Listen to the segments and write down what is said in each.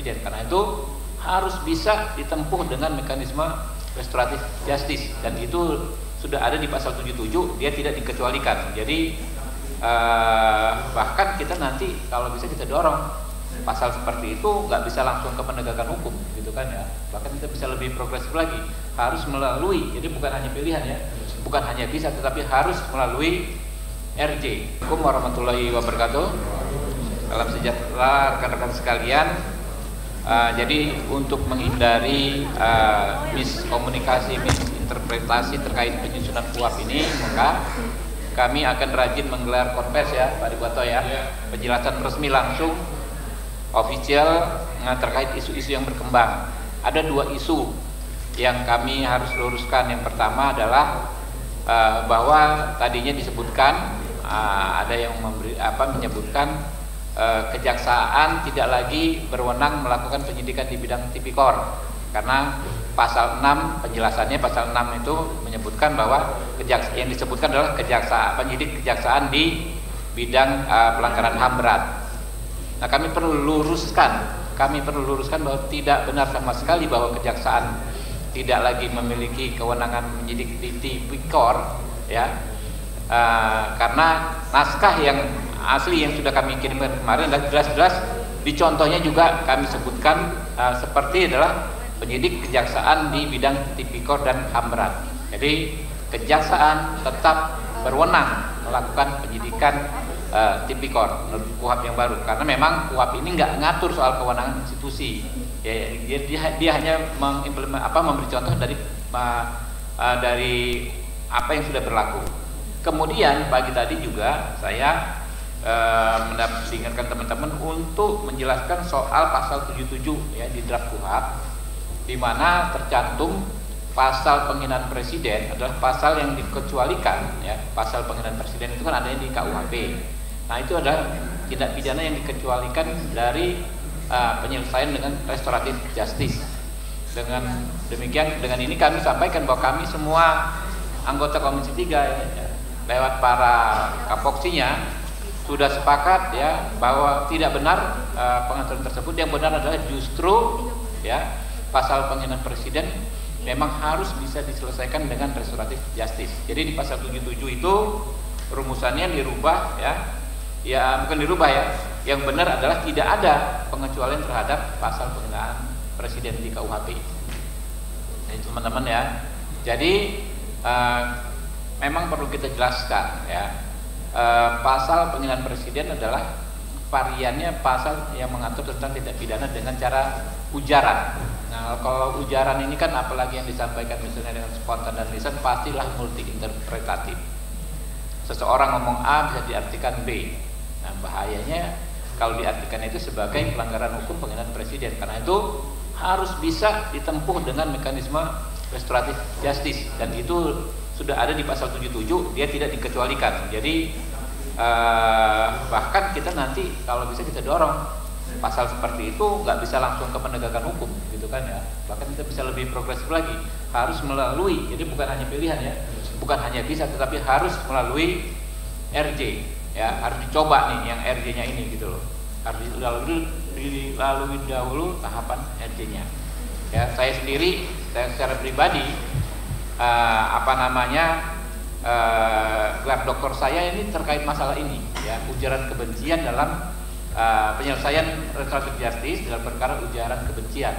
presiden. Karena itu harus bisa ditempuh dengan mekanisme restoratif justice, dan itu sudah ada di pasal 77, dia tidak dikecualikan. Jadi bahkan kita nanti kalau bisa kita dorong pasal seperti itu nggak bisa langsung ke penegakan hukum gitu kan ya, bahkan kita bisa lebih progresif lagi, harus melalui, jadi bukan hanya pilihan ya, bukan hanya bisa tetapi harus melalui RJ. Assalamualaikum warahmatullahi wabarakatuh. Salam sejahtera rekan-rekan sekalian. Jadi untuk menghindari miskomunikasi, misinterpretasi terkait penyusunan KUHP ini, maka kami akan rajin menggelar konvers ya Pak Diputado ya, penjelasan resmi langsung official terkait isu-isu yang berkembang. Ada dua isu yang kami harus luruskan. Yang pertama adalah bahwa tadinya disebutkan ada yang menyebutkan kejaksaan tidak lagi berwenang melakukan penyidikan di bidang tipikor, karena pasal 6 penjelasannya, pasal 6 itu menyebutkan bahwa yang disebutkan adalah penyidik kejaksaan di bidang pelanggaran HAM berat. Nah, kami perlu luruskan bahwa tidak benar sama sekali bahwa kejaksaan tidak lagi memiliki kewenangan menyidik di tipikor ya, karena naskah yang asli yang sudah kami kirimkan kemarin adalah jelas-jelas di contohnya juga kami sebutkan seperti adalah penyidik kejaksaan di bidang tipikor dan HAM berat. Jadi kejaksaan tetap berwenang melakukan penyidikan tipikor menurut KUHP yang baru, karena memang KUHP ini nggak ngatur soal kewenangan institusi ya, dia hanya memberi contoh dari apa yang sudah berlaku. Kemudian pagi tadi juga saya mendengarkan teman-teman untuk menjelaskan soal pasal 77 ya di draft KUHP, di mana tercantum pasal penghinaan presiden adalah pasal yang dikecualikan ya. Pasal penghinaan presiden itu kan adanya di KUHP. Nah, itu adalah tindak pidana yang dikecualikan dari penyelesaian dengan restoratif justice. Dengan demikian, dengan ini kami sampaikan bahwa kami semua anggota Komisi 3 ya, lewat para kapoksinya sudah sepakat ya bahwa tidak benar pengaturan tersebut. Yang benar adalah justru ya pasal penghinaan presiden memang harus bisa diselesaikan dengan restoratif justice. Jadi di pasal 77 itu rumusannya dirubah ya bukan dirubah ya. Yang benar adalah tidak ada pengecualian terhadap pasal penghinaan presiden di KUHP. Ini teman-teman ya. Jadi memang perlu kita jelaskan ya. Pasal penghinaan presiden adalah variannya pasal yang mengatur tentang tindak pidana dengan cara ujaran. Nah, kalau ujaran ini kan apalagi yang disampaikan misalnya dengan spontan dan lisan, pastilah multi interpretatif. Seseorang ngomong A bisa diartikan B. Nah, bahayanya kalau diartikan itu sebagai pelanggaran hukum penghinaan presiden. Karena itu harus bisa ditempuh dengan mekanisme restoratif justice, dan itu sudah ada di pasal 77, dia tidak dikecualikan. Jadi bahkan kita nanti kalau bisa kita dorong pasal seperti itu nggak bisa langsung ke penegakan hukum gitu kan ya, bahkan kita bisa lebih progresif lagi, harus melalui, jadi bukan hanya pilihan ya, bukan hanya bisa tetapi harus melalui RJ ya, harus dicoba nih yang RJ-nya ini gitu loh, harus dilalui dahulu tahapan RJ-nya ya. Saya sendiri secara pribadi gelar doktor saya ini terkait masalah ini ya, ujaran kebencian dalam penyelesaian restoratif justice dalam perkara ujaran kebencian.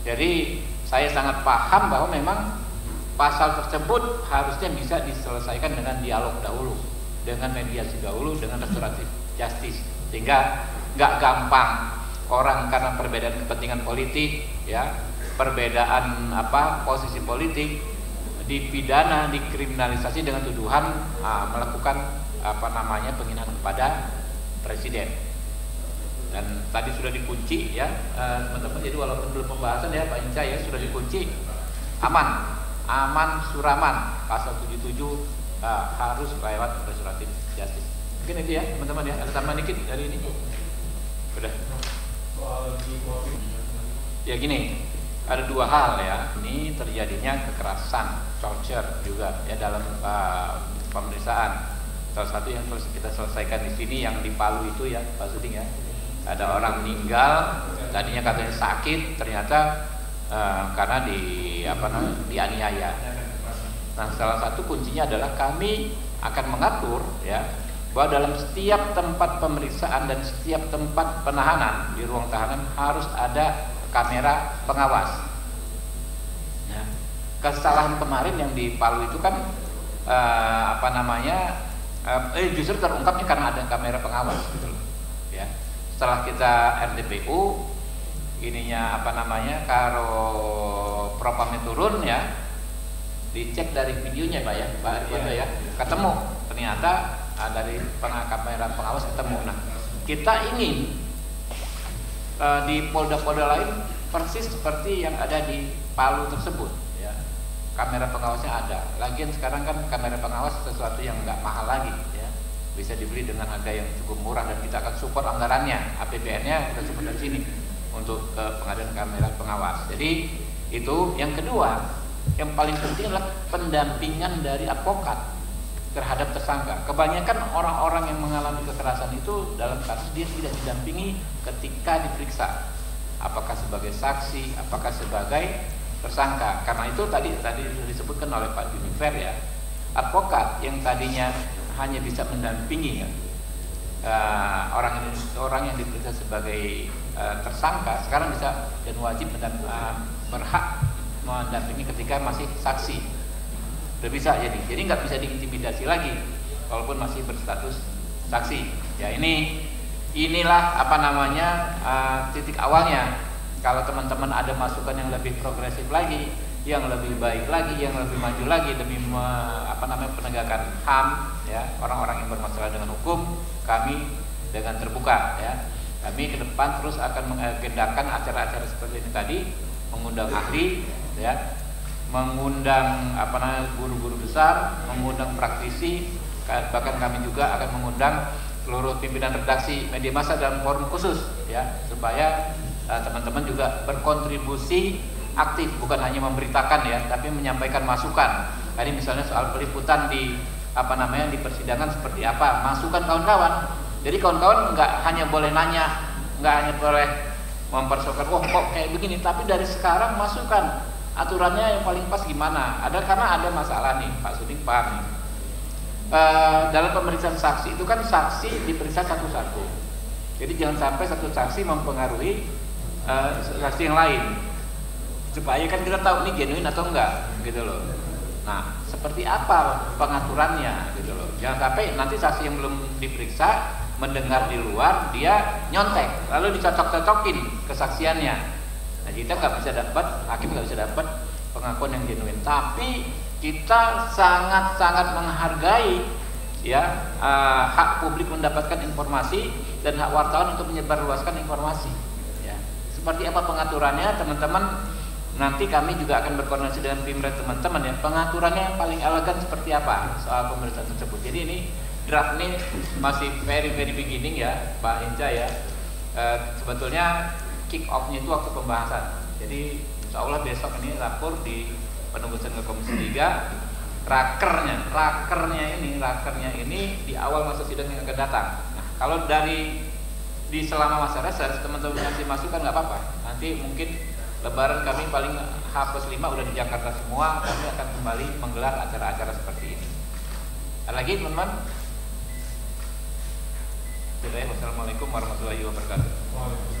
Jadi saya sangat paham bahwa memang pasal tersebut harusnya bisa diselesaikan dengan dialog dahulu, dengan mediasi dahulu, dengan restoratif justice, sehingga nggak gampang orang karena perbedaan kepentingan politik ya, perbedaan posisi politik dipidana, dikriminalisasi dengan tuduhan melakukan penghinaan kepada presiden. Dan tadi sudah dikunci ya teman-teman, jadi walaupun belum pembahasan ya Pak Inca ya, sudah dikunci aman suraman pasal 77 harus lewat restoratif justice. Mungkin itu ya teman-teman ya, ada tambahan dikit dari ini udah ya. Gini, ada dua hal ya, ini terjadinya kekerasan, torture juga ya dalam pemeriksaan. Salah satu yang terus kita selesaikan di sini yang di Palu itu ya Pak Suding ya, ada orang meninggal tadinya katanya sakit, ternyata karena dianiaya. Nah, salah satu kuncinya adalah kami akan mengatur ya bahwa dalam setiap tempat pemeriksaan dan setiap tempat penahanan di ruang tahanan harus ada kamera pengawas. Ya. Kesalahan kemarin yang di Palu itu kan justru terungkapnya karena ada kamera pengawas gitu loh. Ya. Setelah kita RDPU karo propamnya turun ya, dicek dari videonya Pak ya, Pak Arifan ya, ketemu ternyata dari kamera pengawas ketemu. Nah, kita ingin di polda-polda lain persis seperti yang ada di Palu tersebut ya, kamera pengawasnya ada. Lagian sekarang kan kamera pengawas sesuatu yang nggak mahal lagi ya, bisa dibeli dengan harga yang cukup murah dan kita akan support anggarannya, APBN-nya kita support dari sini untuk pengadaan kamera pengawas. Jadi itu. Yang kedua, yang paling penting adalah pendampingan dari advokat terhadap tersangka. Kebanyakan orang-orang yang mengalami kekerasan itu dalam kasus dia tidak didampingi ketika diperiksa, apakah sebagai saksi, apakah sebagai tersangka. Karena itu tadi disebutkan oleh Pak Junifer ya, advokat yang tadinya hanya bisa mendampingi ya, orang yang diperiksa sebagai tersangka, sekarang bisa dan wajib berhak mendampingi ketika masih saksi. Udah bisa jadi nggak bisa diintimidasi lagi walaupun masih berstatus saksi ya. Inilah titik awalnya. Kalau teman-teman ada masukan yang lebih progresif lagi, yang lebih baik lagi, yang lebih maju lagi demi penegakan HAM ya, orang-orang yang bermasalah dengan hukum, kami dengan terbuka ya. Kami ke depan terus akan mengagendakan acara-acara seperti ini tadi, mengundang ahli ya, mengundang guru-guru besar, mengundang praktisi, bahkan kami juga akan mengundang seluruh pimpinan redaksi media massa dalam forum khusus ya, supaya teman-teman juga berkontribusi aktif, bukan hanya memberitakan ya, tapi menyampaikan masukan. Tadi misalnya soal peliputan di di persidangan seperti apa, masukan kawan-kawan. Jadi kawan-kawan nggak hanya boleh nanya, nggak hanya boleh mempersoalkan, kok kayak begini, tapi dari sekarang masukan aturannya yang paling pas gimana. Karena ada masalah nih Pak Suding paham nih. Dalam pemeriksaan saksi itu kan saksi diperiksa satu-satu. Jadi jangan sampai satu saksi mempengaruhi saksi yang lain. Supaya kan kita tahu ini genuine atau enggak gitu loh. Nah, seperti apa pengaturannya gitu loh. Jangan sampai nanti saksi yang belum diperiksa mendengar di luar dia nyontek lalu dicocok-cocokin kesaksiannya. Nah, kita nggak bisa dapat, hakim nggak bisa dapat pengakuan yang genuine. Tapi kita sangat-sangat menghargai ya hak publik mendapatkan informasi dan hak wartawan untuk menyebarluaskan informasi. Ya. Seperti apa pengaturannya, teman-teman? Nanti kami juga akan berkoordinasi dengan Pimret teman-teman ya. Pengaturannya yang paling elegan seperti apa soal pemeriksaan tersebut. Jadi ini draft ini masih very beginning ya, Pak Hinca ya. Sebetulnya kick off-nya itu waktu pembahasan. Jadi insya Allah besok ini lapor di penembusan ke Komisi 3. Rakernya ini di awal masa sidang yang akan datang. Nah, kalau di selama masa reses teman-teman kasih masukan nggak apa-apa. Nanti mungkin Lebaran kami paling H+5 udah di Jakarta semua, kami akan kembali menggelar acara-acara seperti ini. Ada lagi teman-teman? Wassalamualaikum warahmatullahi wabarakatuh.